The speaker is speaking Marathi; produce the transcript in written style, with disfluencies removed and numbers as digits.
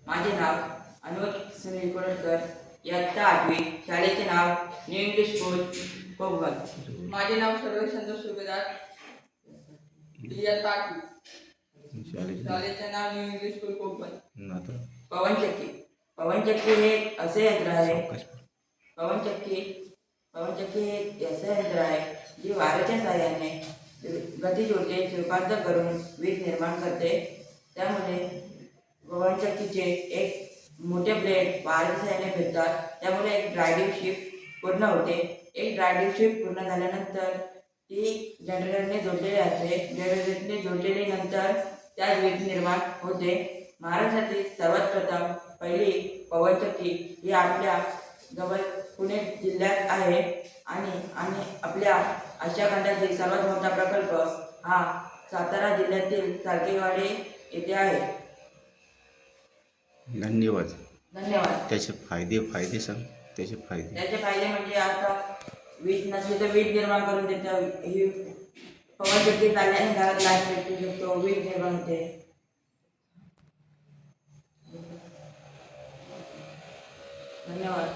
माझे नाव अनुज सुनील कोळकर, इयत्ता 8वी, शाळेचे नाव न्यू इंग्लिश स्कूल कोकण। माझे नाव सर्वेश संतोष सुभेदार, इयत्ता 8वी, शाळेचे नाव न्यू इंग्लिश स्कूल कोकण। पवनचक्की पवनचक्की हे असे यंत्र आहे पवनचक्की हे असे यंत्र आहे जे वाऱ्याच्या साहाय्याने गतिज ऊर्जेत रूपांतर करून वीज निर्माण करते। त्यामुळे पवनचक्कीचे एक मोठे ब्लेड वाऱ्याच्या साहाय्याने फिरतात, त्यामुळे एक ड्रायव्हिंग शिफ्ट पूर्ण होते। एक ड्रायव्हिंग शिफ्ट पूर्ण झाल्यानंतर ती जनरेटरने जोडलेली असते। जनरेटरने जोडलेली नंतर त्यात वीज निर्माण होते। महाराष्ट्रातील सर्वात प्रथम पहिली पवनचक्की ही आपल्या जवळ पुणे जिल्ह्यात आहे आणि आपल्या आशिया खंडातील सर्वात मोठा प्रकल्प हा सातारा जिल्ह्यातील सारखेवाडी येथे आहे। धन्यवाद। त्याचे फायदे म्हणजे आता वीज नसली तर वीज निर्माण करून देतं। ही पवनचक्की चालल्याने घरात लाईट पेटू शकतो, वीज निर्माण होते। धन्यवाद।